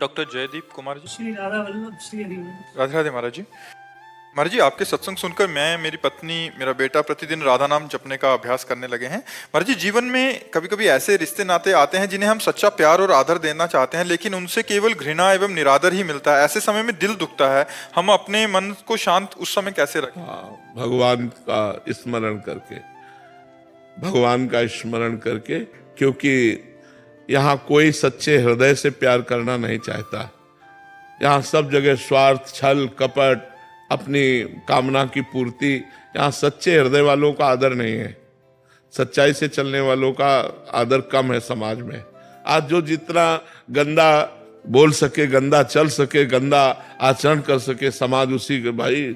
Doctor Jaideep Kumar ji. Shri Radha Vallabh Shri Harivansh. Radhe Radhe महाराज जी। महाराज जी, आपके सत्संग सुनकर मैं, मेरी पत्नी, मेरा बेटा प्रतिदिन राधा नाम जपने का अभ्यास करने लगे हैं। महाराज जी, जीवन में कभी कभी ऐसे रिश्ते नाते आते हैं जिन्हें हम सच्चा प्यार और आदर देना चाहते हैं, लेकिन उनसे केवल घृणा एवं निरादर ही मिलता है। ऐसे समय में दिल दुखता है। हम अपने मन को शांत उस समय कैसे रखें? भगवान का स्मरण करके, भगवान का स्मरण करके, क्योंकि यहाँ कोई सच्चे हृदय से प्यार करना नहीं चाहता। यहाँ सब जगह स्वार्थ, छल, कपट, अपनी कामना की पूर्ति। यहाँ सच्चे हृदय वालों का आदर नहीं है, सच्चाई से चलने वालों का आदर कम है समाज में। आज जो जितना गंदा बोल सके, गंदा चल सके, गंदा आचरण कर सके, समाज उसी के, भाई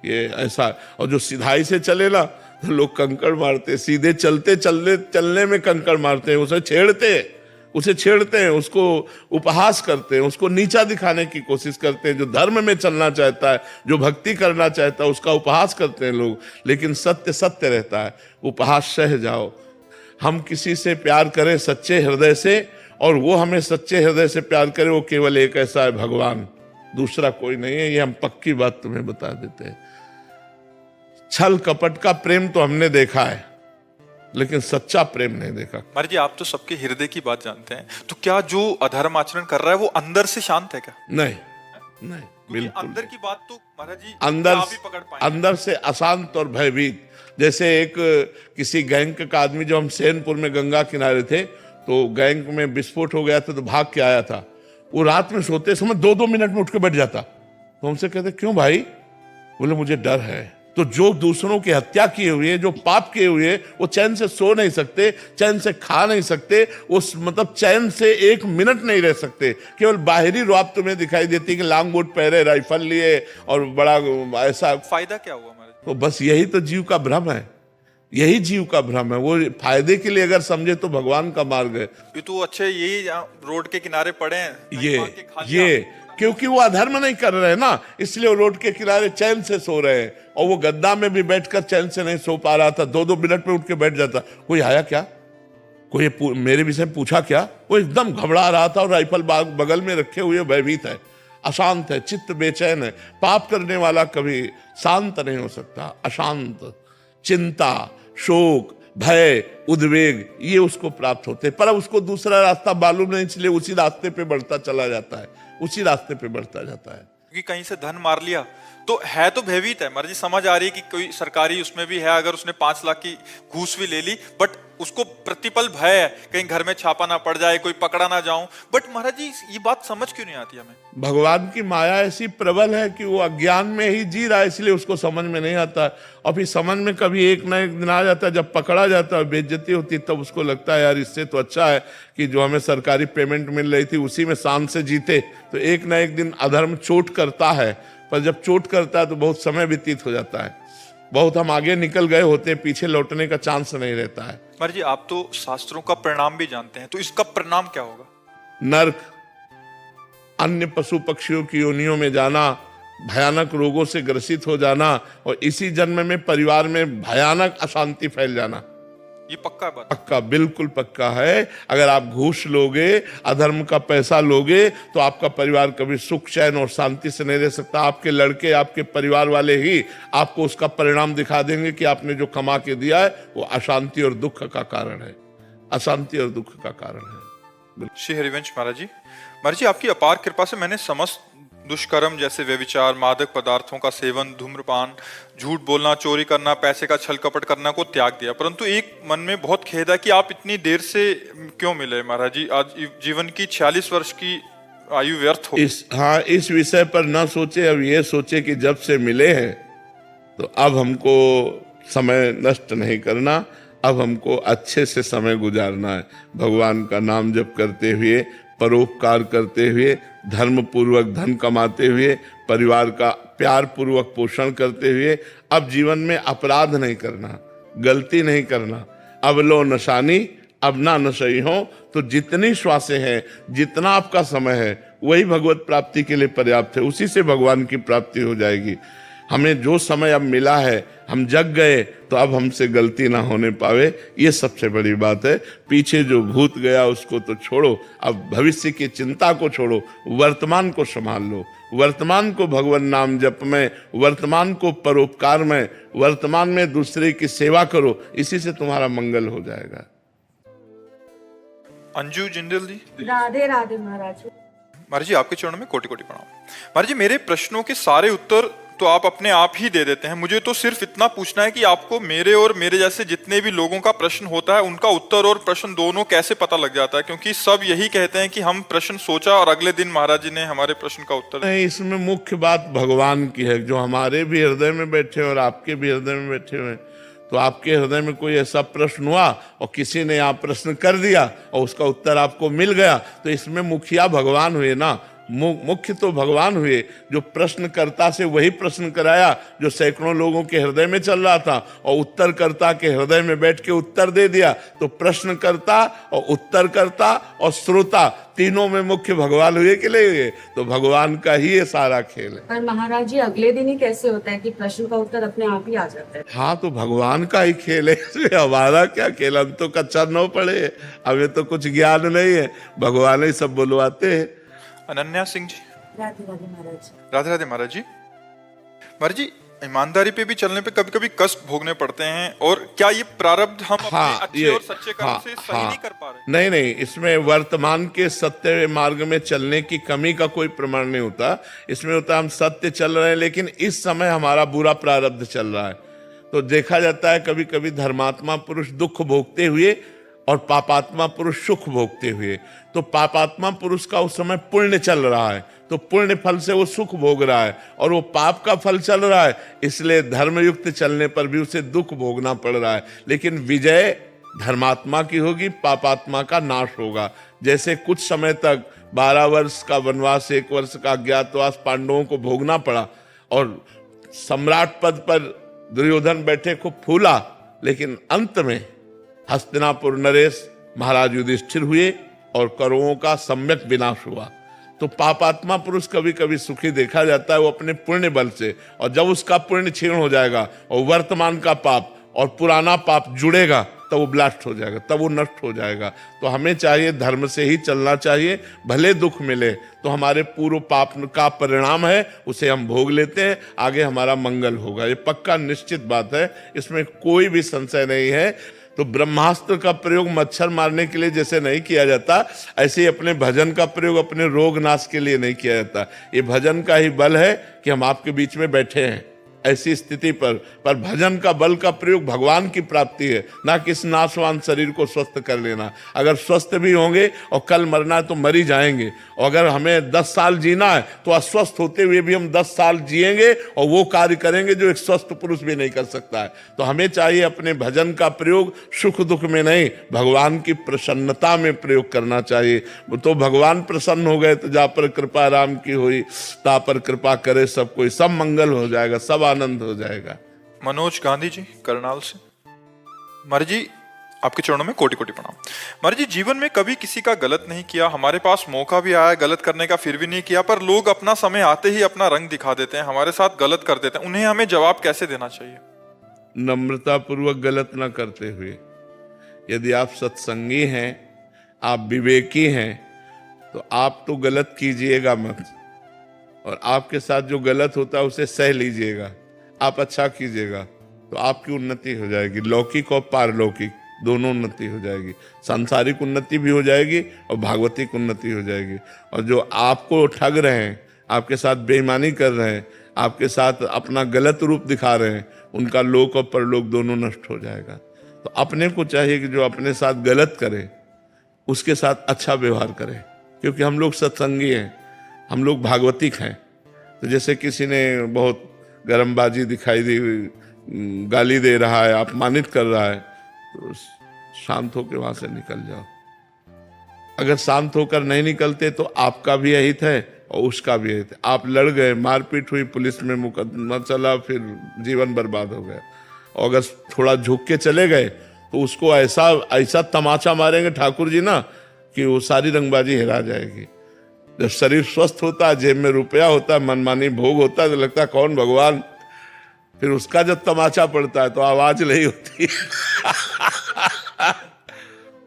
ये ऐसा। और जो सिधाई से चले ना, तो लोग कंकड़ मारते, सीधे चलते चलने में कंकड़ मारते हैं, उसे छेड़ते हैं, उसको उपहास करते हैं, उसको नीचा दिखाने की कोशिश करते हैं। जो धर्म में चलना चाहता है, जो भक्ति करना चाहता है, उसका उपहास करते हैं लोग। लेकिन सत्य सत्य रहता है, उपहास सह जाओ। हम किसी से प्यार करें सच्चे हृदय से, और वो हमें सच्चे हृदय से प्यार करे, वो केवल एक ऐसा है, भगवान, दूसरा कोई नहीं है। ये हम पक्की बात तुम्हें बता देते हैं। छल कपट का प्रेम तो हमने देखा है, लेकिन सच्चा प्रेम नहीं देखा। महाराज जी, आप तो सबके हृदय की बात जानते हैं, तो क्या जो अधर्म आचरण कर रहा है वो अंदर से शांत है क्या? नहीं, बिल्कुल अंदर की बात तो महाराज जी अंदर आप ही पकड़ पाएंगे। अंदर से अशांत और भयभीत। जैसे एक किसी गैंग का आदमी, जो हम सैनपुर में गंगा किनारे थे, तो गैंग में विस्फोट हो गया था, तो भाग के आया था। वो रात में सोते समय 2-2 मिनट में उठ के बैठ जाता। तो हमसे कहते, क्यों भाई? बोले, मुझे डर है। तो जो दूसरों की हत्या किए हुए, जो पाप किए हुए, वो चैन से सो नहीं सकते, चैन से खा नहीं सकते, उस मतलब चैन से 1 मिनट नहीं रह सकते। केवल बाहरी रुआब तुम्हें दिखाई देती है कि लांग बूट पहरे, राइफल लिए और बड़ा ऐसा। फायदा क्या हुआ महाराज? तो बस यही तो जीव का भ्रम है, यही जीव का भ्रम है। वो फायदे के लिए अगर समझे तो भगवान का मार्ग है। ये तो अच्छे, यही रोड के किनारे पड़े हैं, ये क्योंकि वो अधर्म नहीं कर रहे हैं ना, इसलिए वो रोड के किनारे चैन से सो रहे हैं। और वो गद्दा में भी बैठकर चैन से नहीं सो पा रहा था, 2-2 मिनट में उठ के बैठ जाता। कोई आया क्या, कोई मेरे विषय में पूछा क्या? वो एकदम घबरा रहा था और राइफल बगल में रखे हुए भयभीत है, अशांत है, चित्त बेचैन है। पाप करने वाला कभी शांत नहीं हो सकता। अशांत, चिंता, शोक, भय, उद्वेग, ये उसको प्राप्त होते, पर उसको दूसरा रास्ता मालूम नहीं, इसलिए उसी रास्ते पे बढ़ता चला जाता है, उसी रास्ते पे बढ़ता जाता है। क्योंकि कहीं से धन मार लिया तो है, तो भयभीत है। मर्जी समझ आ रही है कि कोई सरकारी उसमें भी है, अगर उसने 5 लाख की घूस भी ले ली, बट उसको प्रतिपल भय है कहीं घर में छापा ना पड़ जाए, कोई पकड़ा ना जाऊं। बट महाराज जी, ये बात समझ क्यों नहीं आती हमें? भगवान की माया ऐसी प्रबल है कि वो अज्ञान में ही जी रहा है, इसलिए उसको समझ में नहीं आता। और फिर समझ में कभी एक ना एक दिन आ जाता है, जब पकड़ा जाता है, बेइज्जती होती है, तब उसको लगता है यार इससे तो अच्छा है कि जो हमें सरकारी पेमेंट मिल रही थी उसी में शान से जीते। तो एक ना एक दिन अधर्म चोट करता है, पर जब चोट करता है तो बहुत समय व्यतीत हो जाता है, बहुत हम आगे निकल गए होते हैं, पीछे लौटने का चांस नहीं रहता है। महाराज जी, आप तो शास्त्रों का परिणाम भी जानते हैं, तो इसका परिणाम क्या होगा? नरक, अन्य पशु पक्षियों की योनियों में जाना, भयानक रोगों से ग्रसित हो जाना, और इसी जन्म में परिवार में भयानक अशांति फैल जाना। ये पक्का बात? पक्का, बिल्कुल पक्का है। अगर आप घूस लोगे, अधर्म का पैसा लोगे, तो आपका परिवार कभी सुख, चैन और शांति से नहीं रह सकता। आपके लड़के, आपके परिवार वाले ही आपको उसका परिणाम दिखा देंगे कि आपने जो कमा के दिया है वो अशांति और दुख का कारण है, अशांति और दुख का कारण है। श्री हरिवंश महाराज जी, महाराज जी, आपकी अपार कृपा से मैंने समस्त दुष्कर्म जैसे व्यभिचार, मादक पदार्थों का सेवन, धूम्रपान, झूठ बोलना, चोरी करना, पैसे का छल कपट करना को त्याग दिया। परंतु एक मन में बहुत खेद है कि आप इतनी देर से क्यों मिले महाराज जी? आज जीवन की 46 वर्ष की आयु व्यर्थ हो। इस विषय पर न सोचे, अब ये सोचे कि जब से मिले हैं तो अब हमको समय नष्ट नहीं करना, अब हमको अच्छे से समय गुजारना है। भगवान का नाम जप करते हुए, परोपकार करते हुए, धर्म पूर्वक धन कमाते हुए, परिवार का प्यार पूर्वक पोषण करते हुए, अब जीवन में अपराध नहीं करना, गलती नहीं करना। अब लो नशानी, अब ना नशई हो। तो जितनी श्वासें हैं, जितना आपका समय है, वही भगवत प्राप्ति के लिए पर्याप्त है, उसी से भगवान की प्राप्ति हो जाएगी। हमें जो समय अब मिला है, हम जग गए तो अब हमसे गलती ना होने पावे, ये सबसे बड़ी बात है। पीछे जो भूत गया उसको तो छोड़ो, अब भविष्य की चिंता को छोड़ो, वर्तमान को संभाल लो। वर्तमान को भगवान नाम जप में, वर्तमान को परोपकार में, वर्तमान में दूसरे की सेवा करो, इसी से तुम्हारा मंगल हो जाएगा। अंजू जिंदल जी। राधे राधे महाराज। महाराज जी आपके चरणों में कोटि कोटि प्रणाम। महाराज जी मेरे प्रश्नों के सारे उत्तर तो आप अपने आप ही दे देते हैं, मुझे तो सिर्फ इतना पूछना है कि आपको मेरे और मेरे जैसे जितने भी लोगों का प्रश्न होता है उनका उत्तर और प्रश्न दोनों कैसे पता लग जाता है, क्योंकि सब यही कहते हैं कि हम प्रश्न सोचा और अगले दिन महाराज जी ने हमारे प्रश्न का उत्तर दिया। नहीं, इसमें मुख्य बात भगवान की है, जो हमारे भी हृदय में बैठे और आपके भी हृदय में बैठे हुए। तो आपके हृदय में कोई ऐसा प्रश्न हुआ और किसी ने आप प्रश्न कर दिया और उसका उत्तर आपको मिल गया, तो इसमें मुखिया भगवान हुए ना, मुख्य तो भगवान हुए। जो प्रश्नकर्ता से वही प्रश्न कराया जो सैकड़ों लोगों के हृदय में चल रहा था, और उत्तरकर्ता के हृदय में बैठ के उत्तर दे दिया। तो प्रश्नकर्ता और उत्तरकर्ता और श्रोता तीनों में मुख्य भगवान हुए कि नहीं हुए? तो भगवान का ही ये सारा खेल है। पर महाराज जी अगले दिन ही कैसे होता है कि प्रश्न का उत्तर अपने आप ही आ जाता है? हाँ, तो भगवान का ही खेल है, इसमें हमारा क्या खेल? हम तो कच्चा न पड़े, हमें तो कुछ ज्ञान नहीं है, भगवान ही सब बुलवाते हैं। अनन्या सिंह जी। राधे राधे महाराज। राधे राधे महाराज जी। महाराज जी ईमानदारी पे भी चलने पे कभी कभी कष्ट भोगने पड़ते हैं, और क्या ये प्रारब्ध हम अपने अच्छे और सच्चे कर्म से सही नहीं कर पा रहे? नहीं नहीं, इसमें वर्तमान के सत्य मार्ग में चलने की कमी का कोई प्रमाण नहीं होता। इसमें होता हम सत्य चल रहे हैं, लेकिन इस समय हमारा बुरा प्रारब्ध चल रहा है। तो देखा जाता है कभी कभी धर्मात्मा पुरुष दुख भोगते हुए और पापात्मा पुरुष सुख भोगते हुए। तो पापात्मा पुरुष का उस समय पुण्य चल रहा है, तो पुण्य फल से वो सुख भोग रहा है, और वो पाप का फल चल रहा है, इसलिए धर्मयुक्त चलने पर भी उसे दुख भोगना पड़ रहा है। लेकिन विजय धर्मात्मा की होगी, पापात्मा का नाश होगा। जैसे कुछ समय तक 12 वर्ष का वनवास, 1 वर्ष का अज्ञातवास पांडवों को भोगना पड़ा, और सम्राट पद पर दुर्योधन बैठे खूब फूला, लेकिन अंत में हस्तिनापुर नरेश महाराज युधिष्ठिर हुए और कौरवों का सम्यक विनाश हुआ। तो पापात्मा पुरुष कभी कभी सुखी देखा जाता है वो अपने पुण्य बल से, और जब उसका पुण्य क्षीण हो जाएगा और वर्तमान का पाप और पुराना पाप जुड़ेगा तब वो ब्लास्ट हो जाएगा, तब वो नष्ट हो जाएगा। तो हमें चाहिए धर्म से ही चलना चाहिए, भले दुख मिले तो हमारे पूर्व पाप का परिणाम है, उसे हम भोग लेते हैं, आगे हमारा मंगल होगा। ये पक्का निश्चित बात है, इसमें कोई भी संशय नहीं है। तो ब्रह्मास्त्र का प्रयोग मच्छर मारने के लिए जैसे नहीं किया जाता, ऐसे ही अपने भजन का प्रयोग अपने रोग नाश के लिए नहीं किया जाता। ये भजन का ही बल है कि हम आपके बीच में बैठे हैं ऐसी स्थिति पर भजन का बल का प्रयोग भगवान की प्राप्ति है, ना कि इस नाशवान शरीर को स्वस्थ कर लेना। अगर स्वस्थ भी होंगे और कल मरना है तो मर ही जाएंगे, और अगर हमें 10 साल जीना है तो अस्वस्थ होते हुए भी हम 10 साल जिएंगे और वो कार्य करेंगे जो एक स्वस्थ पुरुष भी नहीं कर सकता है। तो हमें चाहिए अपने भजन का प्रयोग सुख दुख में नहीं, भगवान की प्रसन्नता में प्रयोग करना चाहिए। तो भगवान प्रसन्न हो गए तो जा पर कृपा राम की हुई, ता पर कृपा करे सब कोई, सब मंगल हो जाएगा, सब आनंद हो जाएगा। मनोज गांधी जी करनाल से। महाराज जी आपके चरणों में कोटि कोटि प्रणाम। महाराज जी जीवन में कभी किसी का गलत नहीं किया, हमारे पास मौका भी आया गलत करने का, फिर भी नहीं किया, पर लोग अपना समय आते ही अपना रंग दिखा देते हैं, हमारे साथ गलत कर देते हैं, उन्हें हमें जवाब कैसे देना चाहिए? नम्रता पूर्वक गलत ना करते हुए। यदि आप सत्संगी हैं, आप विवेकी हैं, तो आप तो गलत कीजिएगा मत, और आपके साथ जो गलत होता है उसे सह लीजिएगा। आप अच्छा कीजिएगा तो आपकी उन्नति हो जाएगी, लौकिक और पारलौकिक दोनों उन्नति हो जाएगी। सांसारिक उन्नति भी हो जाएगी और भागवतिक उन्नति हो जाएगी। और जो आपको ठग रहे हैं, आपके साथ बेईमानी कर रहे हैं, आपके साथ अपना गलत रूप दिखा रहे हैं, उनका लोक और परलोक दोनों नष्ट हो जाएगा। तो अपने को चाहिए कि जो अपने साथ गलत करे उसके साथ अच्छा व्यवहार करें, क्योंकि हम लोग सत्संगी हैं, हम लोग भागवतिक हैं। तो जैसे किसी ने बहुत गरमबाजी दिखाई दी, गाली दे रहा है, अपमानित कर रहा है, तो शांत होकर वहां से निकल जाओ। अगर शांत होकर नहीं निकलते तो आपका भी अहित है और उसका भी अहित है। आप लड़ गए, मारपीट हुई, पुलिस में मुकदमा चला, फिर जीवन बर्बाद हो गया। और अगर थोड़ा झुक के चले गए तो उसको ऐसा ऐसा तमाचा मारेंगे ठाकुर जी ना कि वो सारी रंगबाजी हिरा जाएगी। जब शरीर स्वस्थ होता है, जेब में रुपया होता है, मनमानी भोग होता है, तो लगता है कौन भगवान, फिर उसका जब तमाचा पड़ता है तो आवाज नहीं होती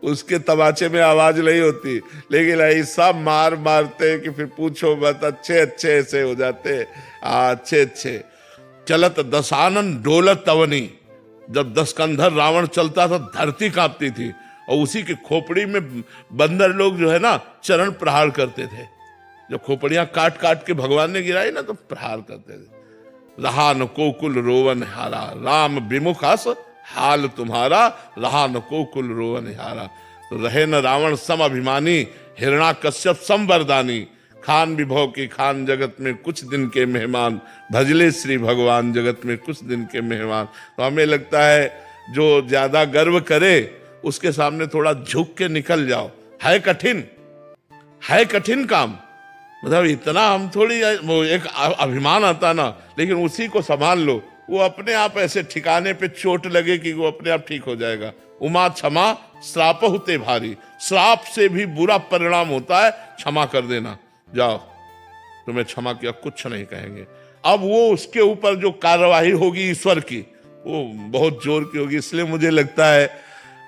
उसके तमाचे में आवाज नहीं होती, लेकिन ऐसा मार मारते कि फिर पूछो मत, अच्छे अच्छे ऐसे हो जाते, अच्छे अच्छे। चलत दशानन डोलत तवनी, जब 10 कंधर रावण चलता था धरती कांपती थी, और उसी की खोपड़ी में बंदर लोग जो है ना चरण प्रहार करते थे। जब खोपड़ियां काट काट के भगवान ने गिराई ना तो प्रहार करते थे। रहा न कोकुल रोवन हारा, राम विमुखास हाल तुम्हारा, रहा न कोकुल रोवन हारा। तो रहे न रावण सम अभिमानी, हिरणा कश्यप सम वरदानी, खान विभव की खान जगत में कुछ दिन के मेहमान, भजले श्री भगवान जगत में कुछ दिन के मेहमान। तो हमें लगता है जो ज्यादा गर्व करे उसके सामने थोड़ा झुक के निकल जाओ। है कठिन काम, मतलब इतना हम थोड़ी, वो एक अभिमान आता ना, लेकिन उसी को संभाल लो, वो अपने आप ऐसे ठिकाने पे चोट लगे कि वो अपने आप ठीक हो जाएगा। उमा क्षमा श्राप होते भारी, श्राप से भी बुरा परिणाम होता है क्षमा कर देना। जाओ, तुम्हें क्षमा किया, कुछ नहीं कहेंगे। अब वो उसके ऊपर जो कार्यवाही होगी ईश्वर की, वो बहुत जोर की होगी। इसलिए मुझे लगता है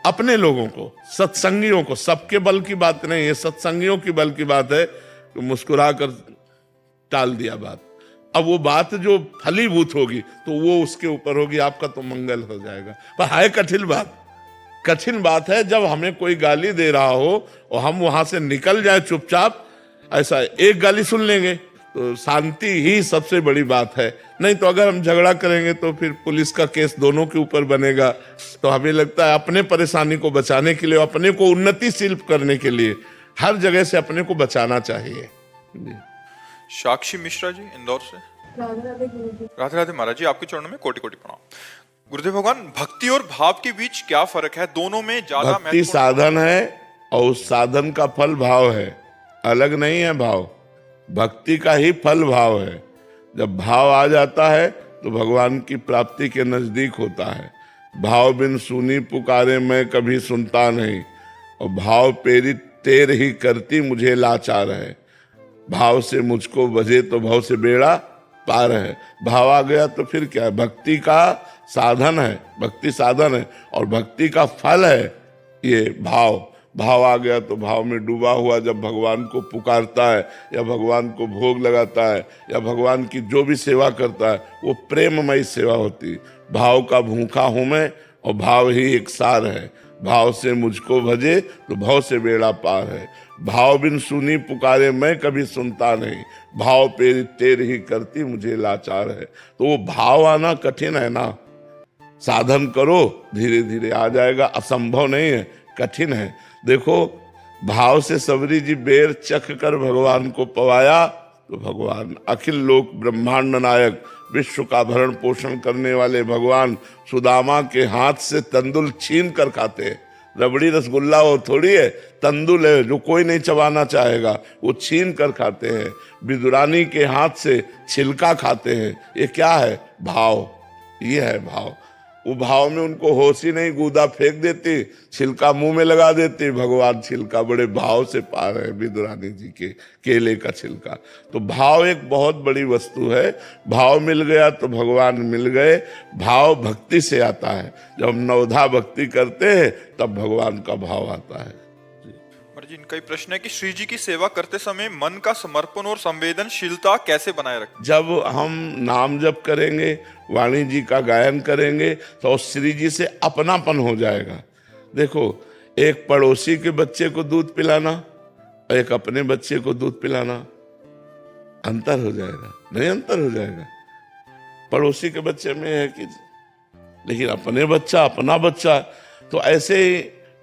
अपने लोगों को, सत्संगियों को, सबके बल की बात नहीं है, सत्संगियों की बल की बात है, तो मुस्कुरा कर टाल दिया बात। अब वो बात जो फलीभूत होगी तो वो उसके ऊपर होगी, आपका तो मंगल हो जाएगा। पर है कठिन बात है जब हमें कोई गाली दे रहा हो और हम वहां से निकल जाए चुपचाप। ऐसा एक गाली सुन लेंगे तो शांति ही सबसे बड़ी बात है, नहीं तो अगर हम झगड़ा करेंगे तो फिर पुलिस का केस दोनों के ऊपर बनेगा। तो हमें लगता है अपने परेशानी को बचाने के लिए, अपने को उन्नतिशील करने के लिए हर जगह से अपने को बचाना चाहिए। जी। साक्षी मिश्रा जी इंदौर से। राधे राधे महाराज जी, आपके चरणों में कोटि कोटि प्रणाम। गुरुदेव भगवान, भक्ति और भाव के बीच क्या फर्क है? दोनों में ज्यादा भक्ति साधन है और उस साधन का फल भाव है, अलग नहीं है। भाव भक्ति का ही फल भाव है। जब भाव आ जाता है तो भगवान की प्राप्ति के नजदीक होता है। भाव बिन सुनी पुकारे मैं कभी सुनता नहीं, और भाव पेरी तेर ही करती मुझे लाचार है। भाव से मुझको बजे तो भाव से बेड़ा पार है। भाव आ गया तो फिर क्या है? भक्ति का साधन है, भक्ति साधन है, और भक्ति का फल है ये भाव। भाव आ गया तो भाव में डूबा हुआ जब भगवान को पुकारता है या भगवान को भोग लगाता है या भगवान की जो भी सेवा करता है वो प्रेममयी सेवा होती। भाव का भूखा हूं मैं और भाव ही एक सार है। भाव से मुझको भजे तो भाव से बेड़ा पार है। भाव बिन सुनी पुकारे मैं कभी सुनता नहीं, भाव पे तेर ही करती मुझे लाचार है। तो वो भाव आना कठिन है ना, साधन करो धीरे धीरे आ जाएगा। असंभव नहीं है, कठिन है। देखो, भाव से सबरी जी बेर चख कर भगवान को पवाया तो भगवान अखिल लोक ब्रह्मांड नायक, विश्व का भरण पोषण करने वाले भगवान सुदामा के हाथ से तंदुल छीन कर खाते हैं। रबड़ी रसगुल्ला वो थोड़ी है, तंदुल है जो कोई नहीं चबाना चाहेगा, वो छीन कर खाते हैं। विदुरानी के हाथ से छिलका खाते हैं। ये क्या है? भाव। ये है भाव। वो भाव में उनको होश ही नहीं, गूदा फेंक देती, छिलका मुंह में लगा देती। भगवान छिलका बड़े भाव से पा रहे हैं, विदुरानी जी के केले का छिलका। तो भाव एक बहुत बड़ी वस्तु है। भाव मिल गया तो भगवान मिल गए। भाव भक्ति से आता है। जब हम नवधा भक्ति करते हैं तब भगवान का भाव आता है। जी, इनका ही प्रश्न है कि श्री जी की सेवा करते समय मन का समर्पण और संवेदनशीलता कैसे बनाए रखें? जब हम नाम जप करेंगे, वाणी जी का गायन करेंगे तो श्री जी से अपनापन हो जाएगा। देखो, एक पड़ोसी के बच्चे को दूध पिलाना और एक अपने बच्चे को दूध पिलाना, अंतर हो जाएगा? नहीं, अंतर हो जाएगा। पड़ोसी के बच्चे में है कि, लेकिन अपने बच्चा, अपना बच्चा, तो ऐसे ही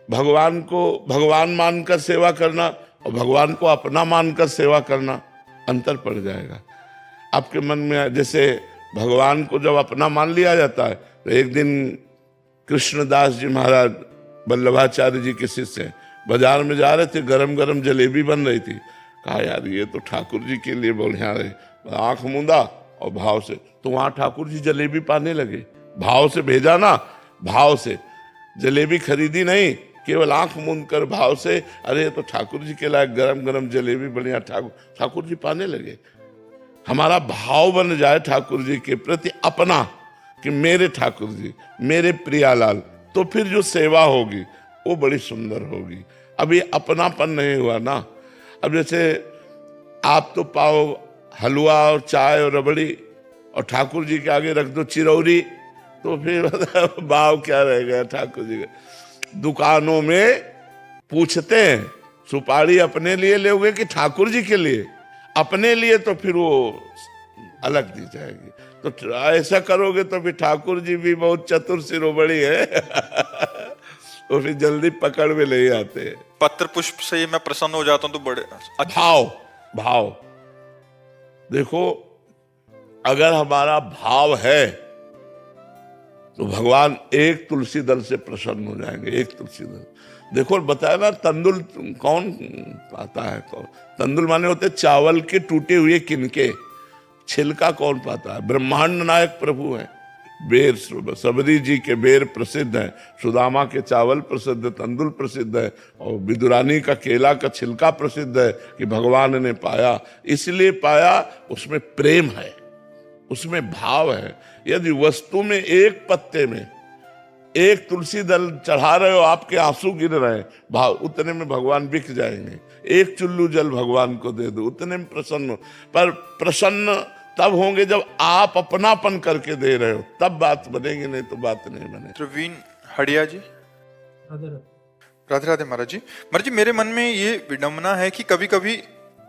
भगवान को भगवान मानकर सेवा करना और भगवान को अपना मानकर सेवा करना, अंतर पड़ जाएगा आपके मन में। जैसे भगवान को जब अपना मान लिया जाता है तो एक दिन कृष्णदास जी महाराज वल्लभाचार्य जी के शिष्य बाजार में जा रहे थे, गरम गरम जलेबी बन रही थी। कहा यार ये तो ठाकुर जी के लिए बढ़िया है। आंख मूंदा और भाव से, तो वहां ठाकुर जी जलेबी पाने लगे। भाव से भेजा ना, भाव से जलेबी खरीदी नहीं, केवल आंख मूंद कर भाव से, अरे तो ठाकुर जी के लायक गरम गरम जलेबी बढ़िया, ठाकुर जी पाने लगे। हमारा भाव बन जाए ठाकुर जी के प्रति अपना, कि मेरे ठाकुर जी, मेरे प्रियालाल, तो फिर जो सेवा होगी वो बड़ी सुंदर होगी। अब ये अपनापन नहीं हुआ ना। अब जैसे आप तो पाओ हलवा और चाय और रबड़ी और ठाकुर जी के आगे रख दो चिरौरी, तो फिर भाव क्या रह गया ठाकुर जी का। दुकानों में पूछते हैं सुपारी अपने लिए लोगे कि ठाकुर जी के लिए? अपने लिए तो फिर वो अलग दी जाएगी। तो ऐसा करोगे तो फिर ठाकुर जी भी बहुत चतुर शिरोमणि है वो फिर जल्दी पकड़ में नहीं आते। पत्र पुष्प से मैं प्रसन्न हो जाता हूँ तो बड़े भाव, भाव देखो, अगर हमारा भाव है तो भगवान एक तुलसी दल से प्रसन्न हो जाएंगे। एक तुलसी दल, देखो बताया ना, तंदुल कौन पाता है? कौन? तंदुल माने होते चावल के टूटे हुए किनके, छिलका कौन पाता है? ब्रह्मांड नायक प्रभु है। बेर, सबरी जी के बेर प्रसिद्ध है, सुदामा के चावल प्रसिद्ध है, तंदुल प्रसिद्ध है, और विदुरानी का केला का छिलका प्रसिद्ध है कि भगवान ने पाया। इसलिए पाया, उसमें प्रेम है, उसमें भाव है। यदि वस्तु में एक पत्ते में एक तुलसी दल चढ़ा रहे हो, आपके आंसू गिर रहे हैं, भाव उतने में भगवान बिक जाएंगे। एक चुल्लू जल भगवान को दे दो, उतने में प्रसन्न हो। पर प्रसन्न तब होंगे जब आप अपनापन करके दे रहे हो, तब बात बनेगी, नहीं तो बात नहीं बने। प्रवीण हड़िया जी, राधे राधे महाराज जी। महाराज जी, मेरे मन में ये विडंबना है कि कभी कभी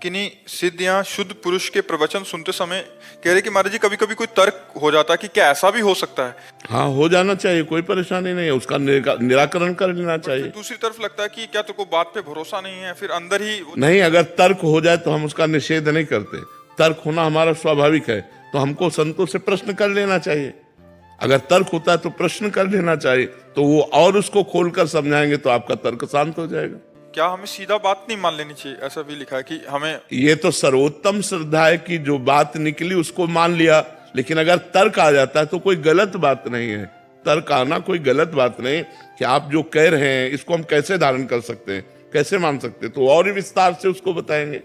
किन्हीं सिद्ध या शुद्ध पुरुष के प्रवचन सुनते समय कह रहे कि महाराज जी कभी कभी कोई तर्क हो जाता है कि क्या ऐसा भी हो सकता है? हाँ, हो जाना चाहिए, कोई परेशानी नहीं है, उसका निराकरण कर लेना चाहिए। दूसरी तरफ लगता है कि क्या तो को बात पे भरोसा नहीं है, फिर अंदर ही नहीं, अगर तर्क हो जाए तो हम उसका निषेध नहीं करते। तर्क होना हमारा स्वाभाविक है, तो हमको संतों से प्रश्न कर लेना चाहिए। अगर तर्क होता है तो प्रश्न कर लेना चाहिए, तो वो और उसको खोलकर समझाएंगे तो आपका तर्क शांत हो जाएगा। क्या हमें सीधा बात नहीं मान लेनी चाहिए? ऐसा भी लिखा है कि हमें, ये तो सर्वोत्तम श्रद्धा है कि जो बात निकली उसको मान लिया, लेकिन अगर तर्क आ जाता है तो कोई गलत बात नहीं है। तर्क आना कोई गलत बात नहीं कि आप जो कह रहे हैं इसको हम कैसे धारण कर सकते हैं, कैसे मान सकते हैं, तो और ही विस्तार से उसको बताएंगे।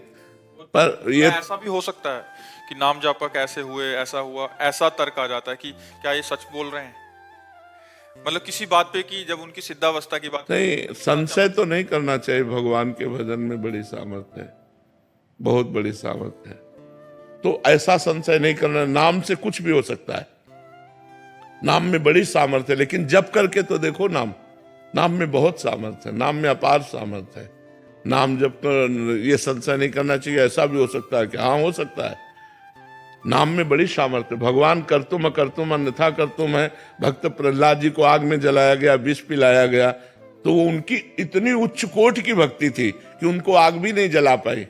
पर ये ऐसा भी हो सकता है कि नाम जापक ऐसे हुए, ऐसा हुआ, ऐसा तर्क आ जाता है कि क्या ये सच बोल रहे हैं, मतलब किसी बात पे कि जब उनकी सिद्धावस्था की बात। नहीं, संशय तो नहीं करना चाहिए। भगवान के भजन में बड़ी सामर्थ्य है, बहुत बड़ी सामर्थ्य है, तो ऐसा संशय नहीं करना। नाम से कुछ भी हो सकता है, नाम में बड़ी सामर्थ्य है, लेकिन जप करके तो देखो, नाम में बहुत सामर्थ्य है, नाम में अपार सामर्थ्य है। नाम जप कर ये संशय नहीं करना चाहिए ऐसा भी हो सकता है कि हाँ, हो सकता है। नाम में बड़ी सामर्थ्य। भगवान करतुम अकर्तुम अन्यथा करतुम है। भक्त प्रहलाद जी को आग में जलाया गया, विष पिलाया गया, तो वो उनकी इतनी उच्च कोटि की भक्ति थी कि उनको आग भी नहीं जला पाई।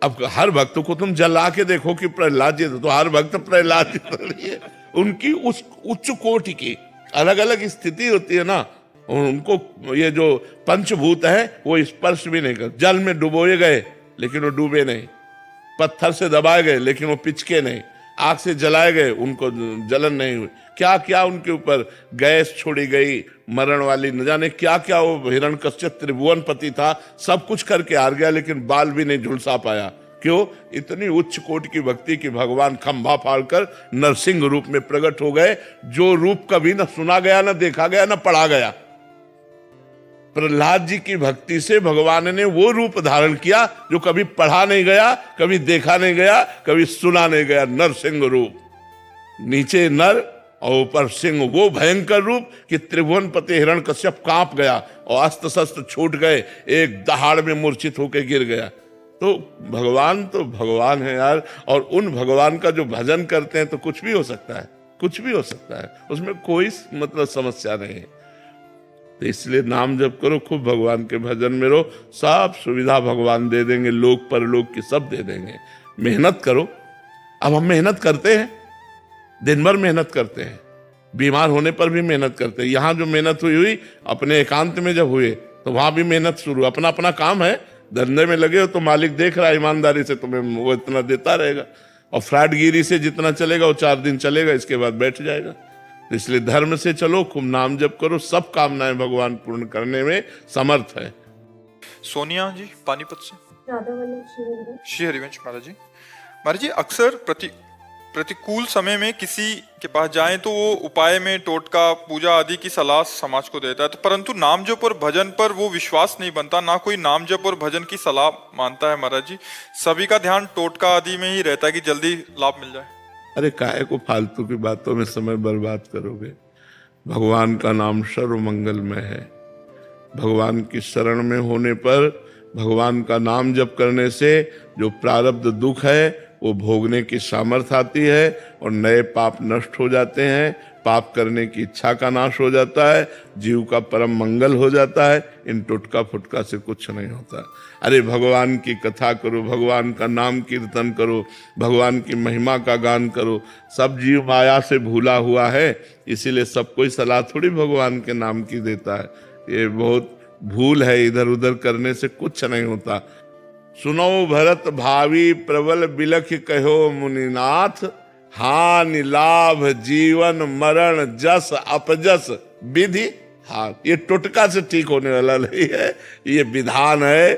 अब हर भक्त को तुम जला के देखो कि प्रहलाद जी, तो हर भक्त प्रहलाद जी तो नहीं है। उनकी उस उच्च कोटि की अलग अलग स्थिति होती है ना। उनको ये जो पंचभूत है वो स्पर्श भी नहीं कर। जल में डुबोए गए लेकिन वो डूबे नहीं, पत्थर से दबाए गए लेकिन वो पिचके नहीं, आग से जलाए गए उनको जलन नहीं हुई। क्या क्या उनके ऊपर गैस छोड़ी गई मरण वाली, न जाने क्या क्या। वो हिरण्यकश्यप त्रिभुवनपति था, सब कुछ करके हार गया, लेकिन बाल भी नहीं झुलसा पाया। क्यों? इतनी उच्च कोटि की भक्ति की भगवान खंभा फाड़कर नरसिंह रूप में प्रकट हो गए, जो रूप कभी न सुना गया, न देखा गया, न पढ़ा गया। प्रहलाद जी की भक्ति से भगवान ने वो रूप धारण किया जो कभी पढ़ा नहीं गया, कभी देखा नहीं गया, कभी सुना नहीं गया। नरसिंह रूप, नीचे नर और ऊपर सिंह, वो भयंकर रूप कि त्रिभुवनपति हिरण्यकश्यप कांप गया और अस्त्र शस्त्र छूट गए, एक दहाड़ में मूर्छित होकर गिर गया। तो भगवान है यार। और उन भगवान का जो भजन करते हैं तो कुछ भी हो सकता है, कुछ भी हो सकता है, उसमें कोई मतलब समस्या नहीं है। तो इसलिए नाम जप करो, खूब भगवान के भजन में रहो, सब सुविधा भगवान दे देंगे, लोक परलोक की सब दे देंगे। मेहनत करो। अब हम मेहनत करते हैं, दिन भर मेहनत करते हैं, बीमार होने पर भी मेहनत करते हैं। यहाँ जो मेहनत हुई अपने एकांत में जब हुए तो वहां भी मेहनत शुरू। अपना अपना काम है, धंधे में लगे हो तो मालिक देख रहा है ईमानदारी से, तुम्हें वो इतना देता रहेगा। और फ्रॉडगिरी से जितना चलेगा वो 4 दिन चलेगा, इसके बाद बैठ जाएगा। तो इसलिए धर्म से चलो, खूब नाम जप करो, सब कामनाएं भगवान पूर्ण करने में समर्थ है। सोनिया जी पानीपत से। राधा वल्लभ श्री श्री हरिवंश महाराज जी। महाराज जी, अक्सर प्रतिकूल समय में किसी के पास जाएं तो वो उपाय में टोटका पूजा आदि की सलाह समाज को देता है, तो परंतु नाम जप और भजन पर वो विश्वास नहीं बनता, ना कोई नाम जप और भजन की सलाह मानता है महाराज जी। सभी का ध्यान टोटका आदि में ही रहता है कि जल्दी लाभ मिल जाए। अरे काहे को फालतू की बातों में समय बर्बाद करोगे। भगवान का नाम सर्व मंगलमय है। भगवान की शरण में होने पर, भगवान का नाम जप करने से जो प्रारब्ध दुख है वो भोगने की सामर्थ्य आती है और नए पाप नष्ट हो जाते हैं, पाप करने की इच्छा का नाश हो जाता है, जीव का परम मंगल हो जाता है। इन टुटका फुटका से कुछ नहीं होता। अरे भगवान की कथा करो, भगवान का नाम कीर्तन करो, भगवान की महिमा का गान करो। सब जीव माया से भूला हुआ है, इसीलिए सब कोई सलाह थोड़ी भगवान के नाम की देता है। ये बहुत भूल है, इधर उधर करने से कुछ नहीं होता। सुनो भरत भावी प्रबल बिलख कहो मुनिनाथ, हानि लाभ जीवन मरण जस अपजस विधि हाथ। ये टुटका से ठीक होने वाला नहीं है, ये विधान है,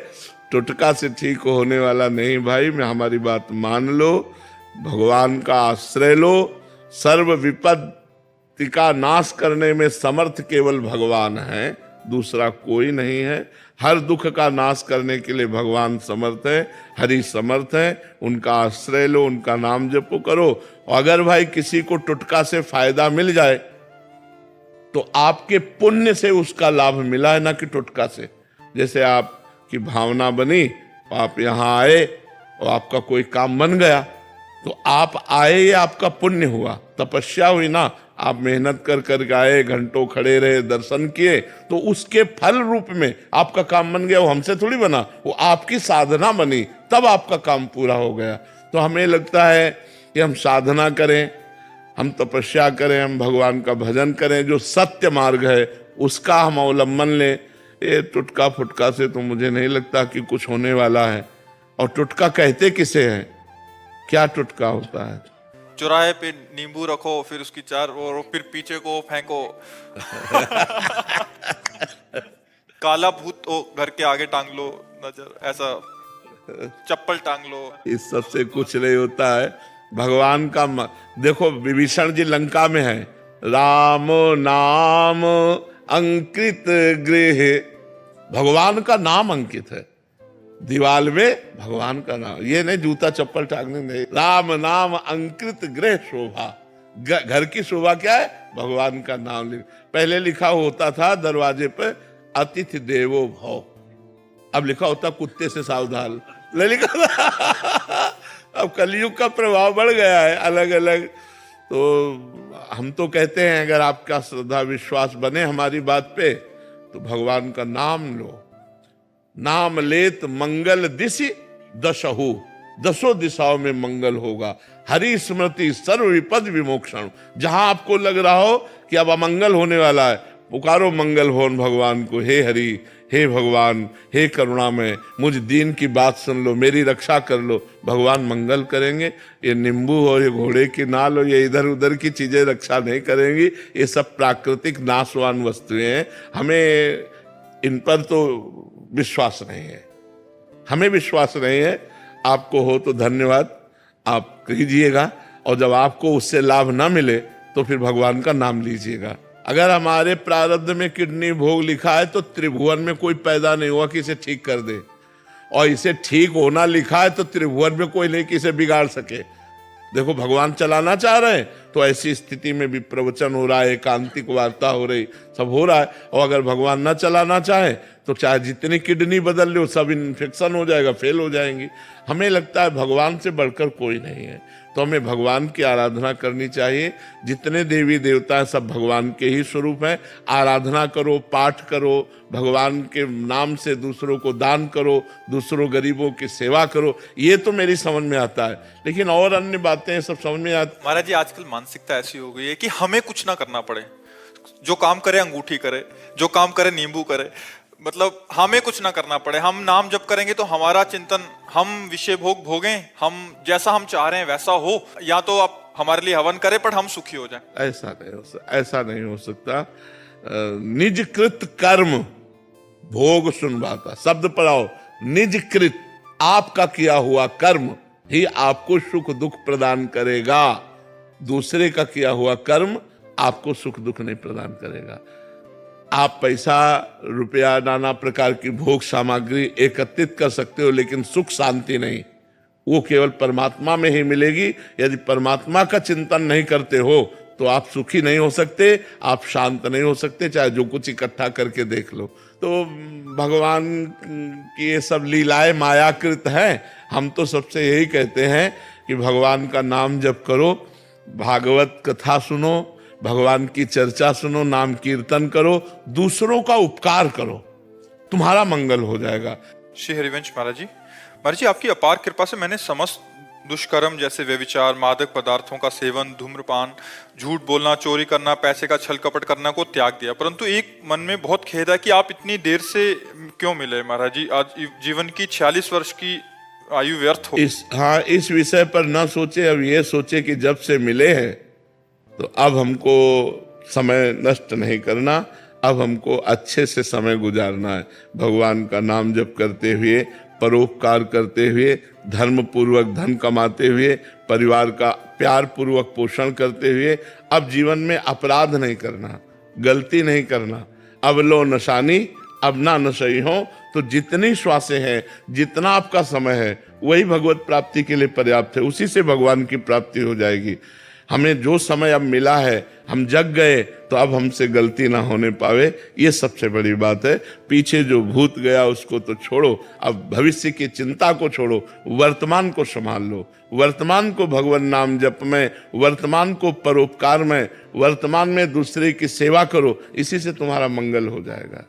टुटका से ठीक होने वाला नहीं। भाई मैं हमारी बात मान लो, भगवान का आश्रय लो। सर्व विपत्ति का नाश करने में समर्थ केवल भगवान है, दूसरा कोई नहीं है। हर दुख का नाश करने के लिए भगवान समर्थ है, हरि समर्थ है। उनका आश्रय लो, उनका नाम जपो करो। अगर भाई किसी को टुटका से फायदा मिल जाए तो आपके पुण्य से उसका लाभ मिला है, ना कि टुटका से। जैसे आपकी भावना बनी, आप यहां आए और आपका कोई काम बन गया, तो आप आए, ये आपका पुण्य हुआ, तपस्या हुई ना। आप मेहनत कर कर आए, घंटों खड़े रहे, दर्शन किए, तो उसके फल रूप में आपका काम बन गया। वो हमसे थोड़ी बना, वो आपकी साधना बनी, तब आपका काम पूरा हो गया। तो हमें लगता है कि हम साधना करें, हम तपस्या करें, हम भगवान का भजन करें, जो सत्य मार्ग है उसका हम अवलंबन लें। ये टुटका फुटका से तो मुझे नहीं लगता कि कुछ होने वाला है। और टुटका कहते किसे हैं, क्या टुटका होता है? चौराहे पे नींबू रखो, फिर उसकी चार और फिर पीछे को फेंको। काला भूत हो घर के आगे टांग लो, नजर ऐसा चप्पल टांग लो। इस सब से कुछ नहीं होता है। भगवान का देखो, विभीषण जी लंका में है, राम नाम अंकित गृह, भगवान का नाम अंकित है दीवाल में, भगवान का नाम। ये नहीं जूता चप्पल टांगने नहीं, राम नाम अंकित गृह शोभा। घर की शोभा क्या है? भगवान का नाम पहले लिखा होता था दरवाजे पे, अतिथि देवो भव। अब लिखा होता कुत्ते से सावधान, लिखा था। अब कलयुग का प्रभाव बढ़ गया है अलग अलग। तो हम तो कहते हैं अगर आपका श्रद्धा विश्वास बने हमारी बात पे, तो भगवान का नाम लो। नाम लेत मंगल दिशि दशहु, दसों दिशाओं में मंगल होगा। हरि स्मृति सर्व विपद विमोक्षण। जहां आपको लग रहा हो कि अब अमंगल होने वाला है, पुकारो मंगल भवन भगवान को, हे हरि, हे भगवान, हे करुणामय, मुझ दीन की बात सुन लो, मेरी रक्षा कर लो। भगवान मंगल करेंगे। ये नींबू हो, ये घोड़े की नाल हो, ये इधर उधर की चीजें रक्षा नहीं करेंगी। ये सब प्राकृतिक नाशवान वस्तुएं हैं, हमें इन पर तो विश्वास नहीं है, हमें विश्वास नहीं है। आपको हो तो धन्यवाद, आप कीजिएगा, और जब आपको उससे लाभ ना मिले तो फिर भगवान का नाम लीजिएगा। अगर हमारे प्रारब्ध में किडनी भोग लिखा है तो त्रिभुवन में कोई पैदा नहीं हुआ कि इसे ठीक कर दे, और इसे ठीक होना लिखा है तो त्रिभुवन में कोई नहीं कि इसे बिगाड़ सके। देखो भगवान चलाना चाह रहे हैं तो ऐसी स्थिति में भी प्रवचन हो रहा है, एकांतिक वार्ता हो रही, सब हो रहा है। और अगर भगवान ना चलाना चाहे तो चाहे जितनी किडनी बदल लो, सब इन्फेक्शन हो जाएगा, फेल हो जाएंगी। हमें लगता है भगवान से बढ़कर कोई नहीं है, तो हमें भगवान की आराधना करनी चाहिए। जितने देवी देवता हैं सब भगवान के ही स्वरूप हैं। आराधना करो, पाठ करो, भगवान के नाम से दूसरों को दान करो, दूसरों गरीबों की सेवा करो। ये तो मेरी समझ में आता है, लेकिन और अन्य बातें सब समझ में आती। महाराज जी आजकल मानसिकता ऐसी हो गई है कि हमें कुछ ना करना पड़े, जो काम करे अंगूठी करे, जो काम करे नींबू करे, मतलब हमें कुछ ना करना पड़े। हम नाम जप करेंगे तो हमारा चिंतन, हम विषय भोग भोगें, हम जैसा हम चाह रहे हैं वैसा हो, या तो आप हमारे लिए हवन करें पर हम सुखी हो जाएं। ऐसा नहीं हो सकता। निज कृत कर्म भोग सुनवाता, शब्द पढ़ाओ, निज कृत, आपका किया हुआ कर्म ही आपको सुख दुख प्रदान करेगा। दूसरे का किया हुआ कर्म आपको सुख दुख नहीं प्रदान करेगा। आप पैसा रुपया नाना प्रकार की भोग सामग्री एकत्रित कर सकते हो, लेकिन सुख शांति नहीं, वो केवल परमात्मा में ही मिलेगी। यदि परमात्मा का चिंतन नहीं करते हो तो आप सुखी नहीं हो सकते, आप शांत नहीं हो सकते, चाहे जो कुछ इकट्ठा करके देख लो। तो भगवान की ये सब लीलाएं मायाकृत हैं। हम तो सबसे यही कहते हैं कि भगवान का नाम जप करो, भागवत कथा सुनो, भगवान की चर्चा सुनो, नाम कीर्तन करो, दूसरों का उपकार करो, तुम्हारा मंगल हो जाएगा। श्री हरिवंश महाराज जी आपकी अपार कृपा से मैंने समस्त दुष्कर्म जैसे व्यभिचार, मादक पदार्थों का सेवन, धूम्रपान, झूठ बोलना, चोरी करना, पैसे का छल कपट करना को त्याग दिया। परंतु एक मन में बहुत खेद है कि आप इतनी देर से क्यों मिले महाराज जी? आज जीवन की 46 वर्ष की आयु व्यर्थ हो। इस विषय पर न सोचे, अब ये सोचे कि जब से मिले हैं तो अब हमको समय नष्ट नहीं करना, अब हमको अच्छे से समय गुजारना है। भगवान का नाम जप करते हुए, परोपकार करते हुए, धर्म पूर्वक धन कमाते हुए, परिवार का प्यार पूर्वक पोषण करते हुए, अब जीवन में अपराध नहीं करना, गलती नहीं करना। अब लो नशानी अब ना नशई हो। तो जितनी श्वासें हैं, जितना आपका समय है, वही भगवत प्राप्ति के लिए पर्याप्त है, उसी से भगवान की प्राप्ति हो जाएगी। हमें जो समय अब मिला है, हम जग गए तो अब हमसे गलती ना होने पावे, ये सबसे बड़ी बात है। पीछे जो भूत गया उसको तो छोड़ो, अब भविष्य की चिंता को छोड़ो, वर्तमान को संभाल लो। वर्तमान को भगवान नाम जप में, वर्तमान को परोपकार में, वर्तमान में दूसरे की सेवा करो, इसी से तुम्हारा मंगल हो जाएगा।